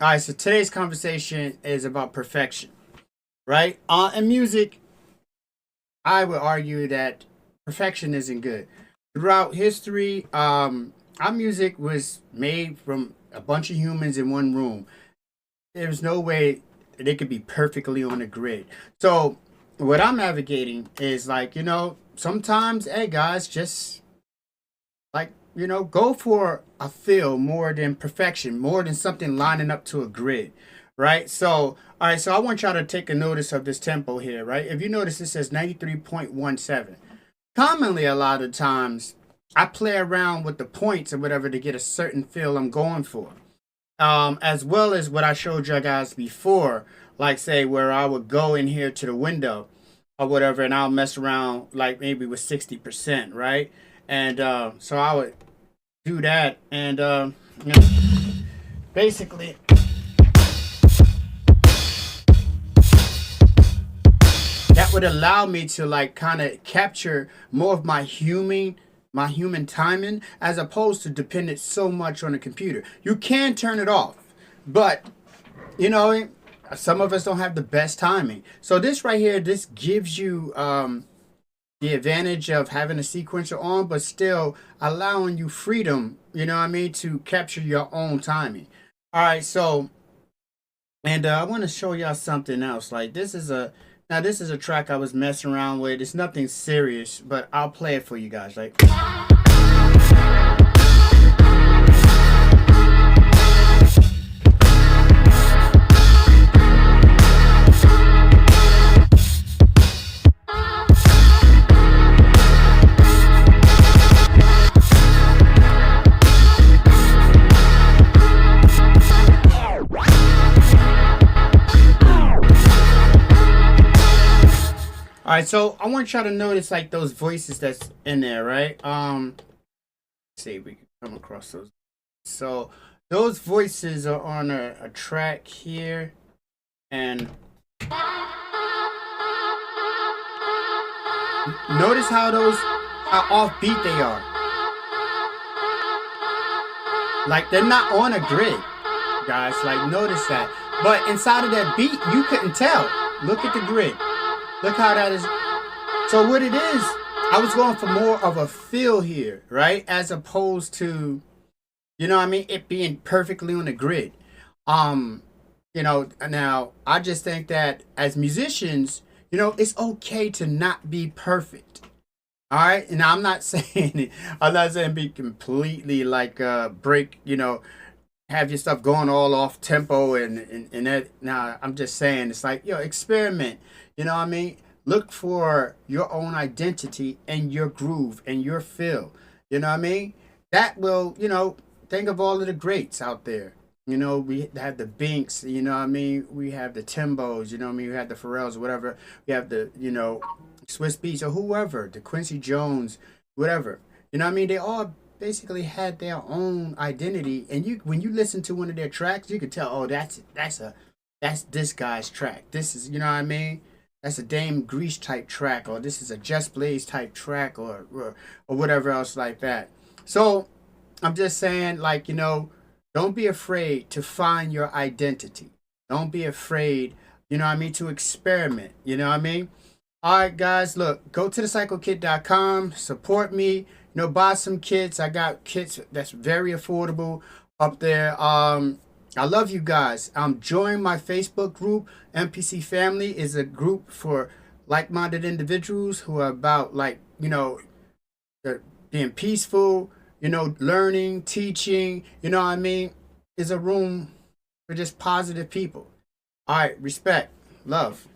All right, so today's conversation is about perfection, right? In music, I would argue that perfection isn't good. Throughout history, our music was made from a bunch of humans in one room. There's no way they could be perfectly on a grid. So, what I'm advocating is like, sometimes, hey guys, just like, go for a feel more than perfection, more than something lining up to a grid, right? So, all right, so I want y'all to take a notice of this tempo here, right? If you notice, it says 93.17. Commonly, a lot of times, I play around with the points or whatever to get a certain feel I'm going for. As well as what I showed you guys before, like say where I would go in here to the window or whatever, and I'll mess around like maybe with 60%, right? And so I would do that, and you know, basically that would allow me to like kind of capture more of my human timing as opposed to dependent so much on the computer. You can turn it off, but you know some of us don't have the best timing. So this right here, this gives you the advantage of having a sequencer on, but still allowing you freedom, to capture your own timing. All right, so, and I want to show y'all something else. Like, this is a track I was messing around with. It's nothing serious, but I'll play it for you guys. Like, all right, so I want y'all to notice like those voices that's in there, right? Let's see if we can come across those. So those voices are on a track here, and notice how offbeat they are. Like they're not on a grid, guys. Like notice that. But inside of that beat, you couldn't tell. Look at the grid. Look how that is. So what it is, I was going for more of a feel here, right? As opposed to, it being perfectly on the grid. Now I just think that as musicians, it's okay to not be perfect. All right, and I'm not saying I'm not saying be completely like break, have your stuff going all off tempo and that. Nah, I'm just saying it's like experiment. You know what I mean? Look for your own identity and your groove and your feel. You know what I mean? That will, think of all of the greats out there. We have the Binks, what I mean? We have the Timbos, what I mean? We have the Pharrells, whatever. We have the, Swiss Beats or whoever, the Quincy Jones, whatever. You know what I mean? They all basically had their own identity. And when you listen to one of their tracks, you could tell, oh, that's this guy's track. This is, you know what I mean? That's a Dame Grease type track, or this is a Just Blaze type track, or whatever else like that. So I'm just saying, like, don't be afraid to find your identity. Don't be afraid, to experiment. You know what I mean? All right, guys, look, go to thecyclekit.com, support me, buy some kits. I got kits that's very affordable up there. I love you guys. Join my Facebook group. MPC Family is a group for like-minded individuals who are about like, being peaceful, learning, teaching, you know what I mean? Is a room for just positive people. All right, respect, love.